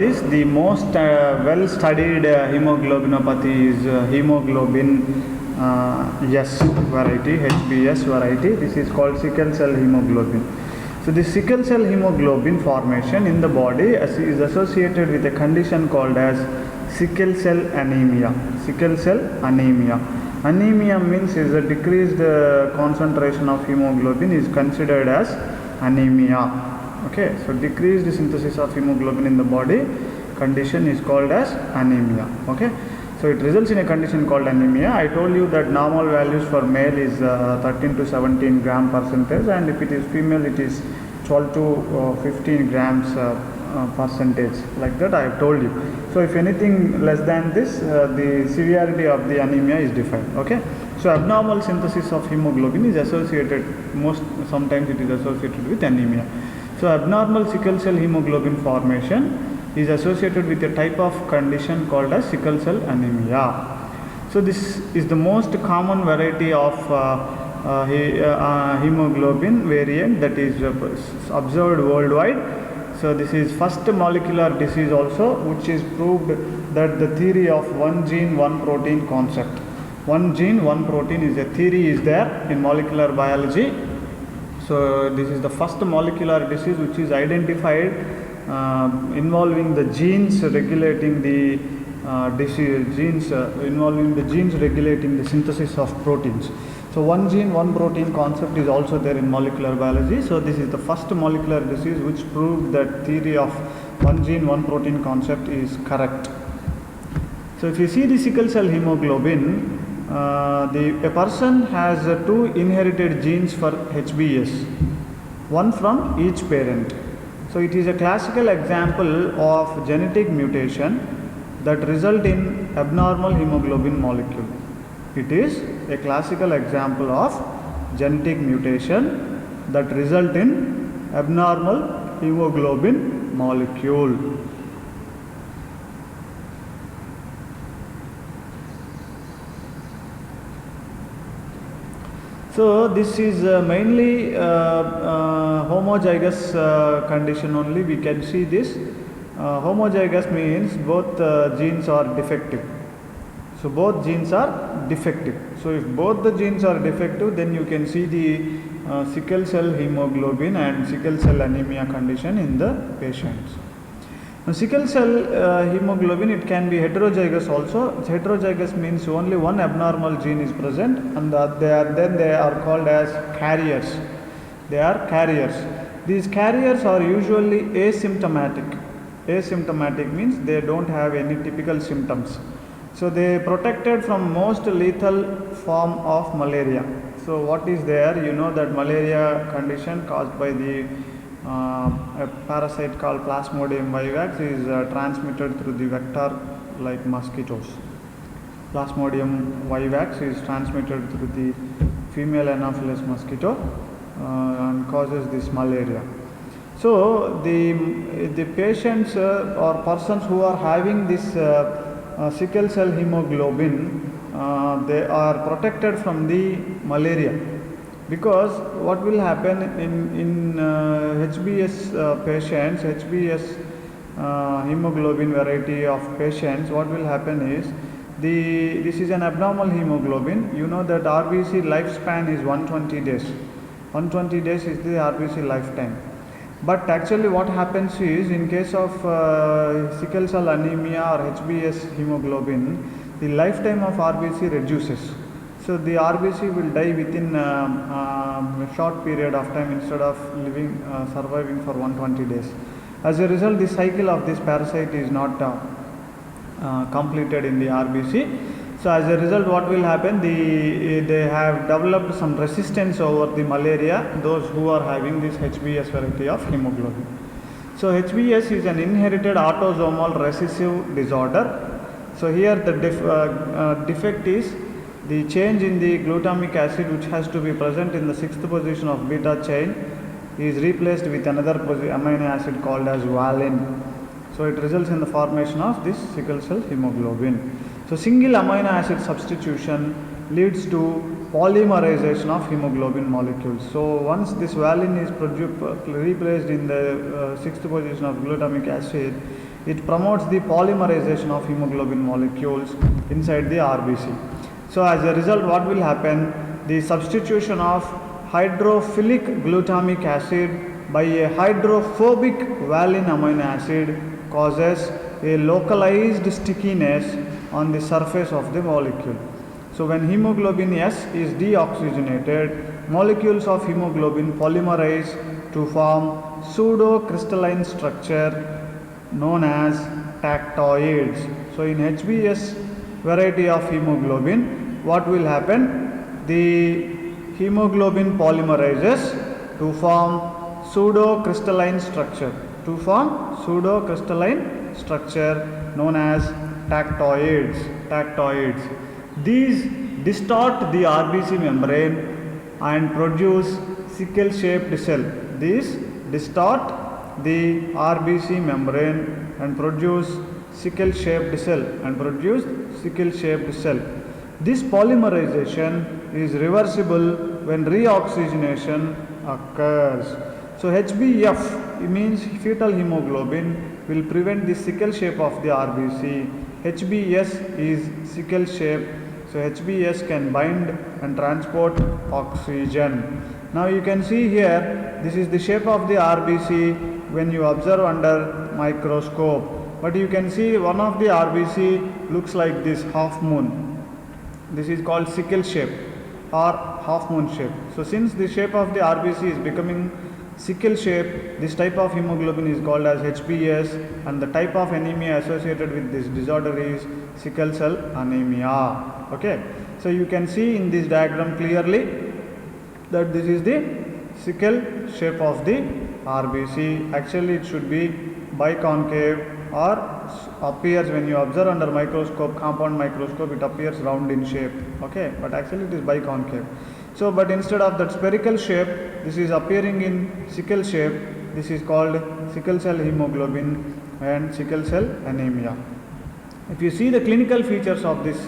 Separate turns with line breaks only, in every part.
Is the most well studied hemoglobinopathy is hemoglobin S variety, HbS variety. This is called sickle cell hemoglobin. So the sickle cell hemoglobin formation in the body is associated with a condition called as sickle cell anemia. Sickle cell anemia. Anemia means is a decreased concentration of hemoglobin is considered as anemia. Okay, so decreased synthesis of hemoglobin in the body condition is called as anemia. Okay, so it results in a condition called anemia. I told you that normal values for male is 13 to 17 gram percentage, and if it is female it is 12 to 15 grams percentage, like that I have told you. So if anything less than this, the severity of the anemia is defined. Okay, so abnormal synthesis of hemoglobin is associated, sometimes it is associated with anemia. So abnormal sickle cell hemoglobin formation is associated with a type of condition called as sickle cell anemia. So this is the most common variety of hemoglobin variant that is observed worldwide. So this is first molecular disease also, which is proved that the theory of one gene one protein concept. One gene one protein is a theory is there in molecular biology. So this is the first molecular disease which is identified involving the genes regulating the involving the genes regulating the synthesis of proteins. So one gene one protein concept is also there in molecular biology. So this is the first molecular disease which proved that theory of one gene one protein concept is correct. So if you see the sickle cell hemoglobin, a person has two inherited genes for HbS, one from each parent. So it is a classical example of genetic mutation that result in abnormal hemoglobin molecule. It is a classical example of genetic mutation that result in abnormal hemoglobin molecule. So this is mainly homozygous condition only. We can see this. Homozygous means both genes are defective. So both genes are defective. So if both the genes are defective, then you can see the sickle cell hemoglobin and sickle cell anemia condition in the patients. Now, sickle cell hemoglobin, it can be heterozygous also. Heterozygous means only one abnormal gene is present, and they are called as carriers. They are carriers. These carriers are usually asymptomatic. Asymptomatic means they don't have any typical symptoms. So they are protected from most lethal form of malaria. So what is there? You know that malaria condition caused by the a parasite called Plasmodium vivax is transmitted through the vector like mosquitoes. Plasmodium vivax is transmitted through the female Anopheles mosquito and causes this malaria. So the patients or persons who are having this sickle cell hemoglobin, they are protected from the malaria. Because what will happen in HbS patients, HbS hemoglobin variety of patients, what will happen is this is an abnormal hemoglobin. You know that RBC lifespan is 120 days. 120 days is the RBC lifetime. But actually what happens is, in case of sickle cell anemia or HbS hemoglobin, the lifetime of RBC reduces. So the RBC will die within a short period of time instead of surviving for 120 days. As a result, the cycle of this parasite is not completed in the RBC. So as a result, what will happen? They have developed some resistance over the malaria, those who are having this HbS variety of hemoglobin. So HbS is an inherited autosomal recessive disorder. So here the defect is the change in the glutamic acid, which has to be present in the 6th position of beta chain, is replaced with another amino acid called as valine. So it results in the formation of this sickle cell hemoglobin. So single amino acid substitution leads to polymerization of hemoglobin molecules. So once this valine is replaced in the 6th position of glutamic acid, It promotes the polymerization of hemoglobin molecules inside the RBC. So as a result, what will happen? The substitution of hydrophilic glutamic acid by a hydrophobic valine amino acid causes a localized stickiness on the surface of the molecule. So when hemoglobin S is deoxygenated, molecules of hemoglobin polymerize to form pseudo-crystalline structure known as tactoids. So in HbS variety of hemoglobin, what will happen? The hemoglobin polymerizes to form pseudo-crystalline structure known as tactoids. These distort the RBC membrane and produce sickle shaped cell. These distort the RBC membrane and produce sickle shaped cell. This polymerization is reversible when reoxygenation occurs. So HbF means fetal hemoglobin will prevent the sickle shape of the RBC. HbS is sickle shape, so HbS can bind and transport oxygen. Now you can see here, this is the shape of the RBC when you observe under microscope. But you can see one of the RBC looks like this half moon. This is called sickle shape or half moon shape. So since the shape of the RBC is becoming sickle shape, this type of hemoglobin is called as HbS, and the type of anemia associated with this disorder is sickle cell anemia. Okay, so you can see in this diagram clearly that this is the sickle shape of the RBC. Actually it should be biconcave, or appears when you observe under microscope, compound microscope, it appears round in shape. Okay, but actually it is biconcave. So but instead of that spherical shape, this is appearing in sickle shape. This is called sickle cell hemoglobin and sickle cell anemia. If you see the clinical features of this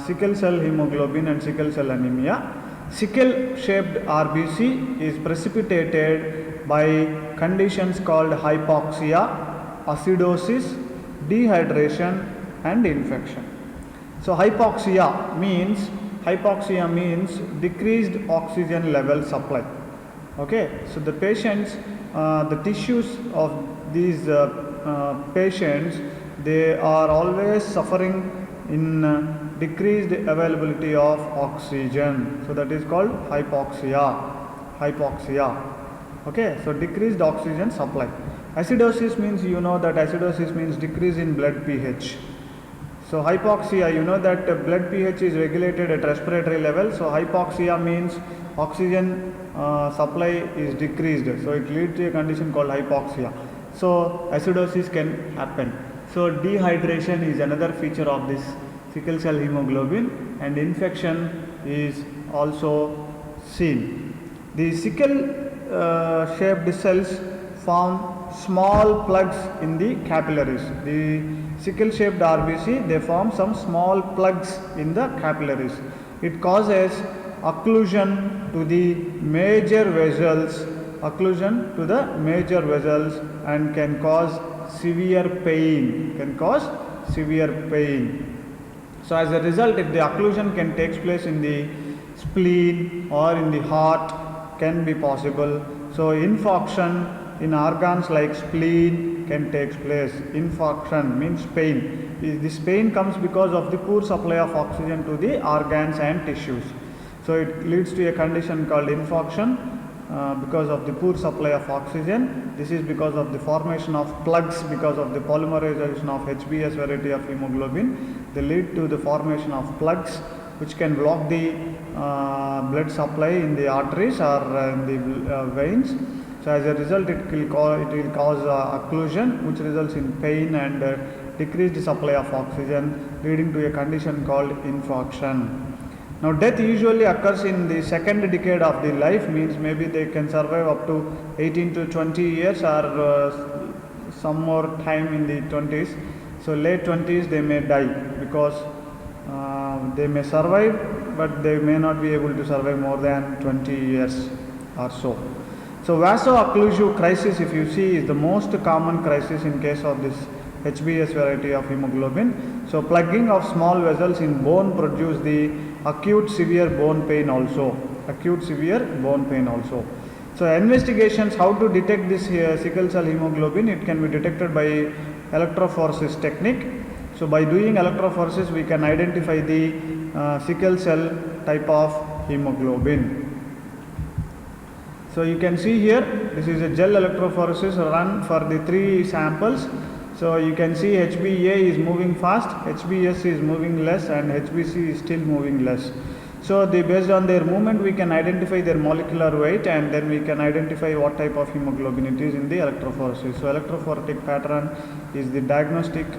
sickle cell hemoglobin and sickle cell anemia, sickle shaped RBC is precipitated by conditions called hypoxia, acidosis, dehydration and infection. So hypoxia means decreased oxygen level supply. Okay, so the patients, the tissues of these patients, they are always suffering in decreased availability of oxygen. So that is called hypoxia. Okay, so decreased oxygen supply. Acidosis means, you know that acidosis means decrease in blood pH. So hypoxia, you know that blood pH is regulated at respiratory level. So hypoxia means oxygen supply is decreased. So it leads to a condition called hypoxia. So acidosis can happen. So dehydration is another feature of this sickle cell hemoglobin, and infection is also seen. The sickle shaped cells form small plugs in the capillaries. The sickle shaped RBC, they form some small plugs in the capillaries. It causes occlusion to the major vessels, and can cause severe pain. So as a result, if the occlusion can take place in the spleen or in the heart, can be possible. So infarction in organs like spleen can take place. Infarction means pain. This pain comes because of the poor supply of oxygen to the organs and tissues. So it leads to a condition called infarction because of the poor supply of oxygen. This is because of the formation of plugs, because of the polymerization of HbS variety of hemoglobin. They lead to the formation of plugs which can block the blood supply in the arteries or in the veins. So as a result, it will cause occlusion, which results in pain and decreased supply of oxygen, leading to a condition called infarction. Now death usually occurs in the second decade of the life, means maybe they can survive up to 18 to 20 years or some more time in the 20s. So late 20s they may die because they may survive, but they may not be able to survive more than 20 years or so. So vaso-occlusive crisis, if you see, is the most common crisis in case of this HbS variety of hemoglobin. So plugging of small vessels in bone produce the acute severe bone pain also. Acute severe bone pain also. So investigations how to detect this sickle cell hemoglobin, it can be detected by electrophoresis technique. So by doing electrophoresis we can identify the sickle cell type of hemoglobin. So you can see here, this is a gel electrophoresis run for the 3 samples. So you can see HbA is moving fast, HbS is moving less, and HbC is still moving less. So based on their movement we can identify their molecular weight, and then we can identify what type of hemoglobin it is in the electrophoresis. So electrophoretic pattern is the diagnostic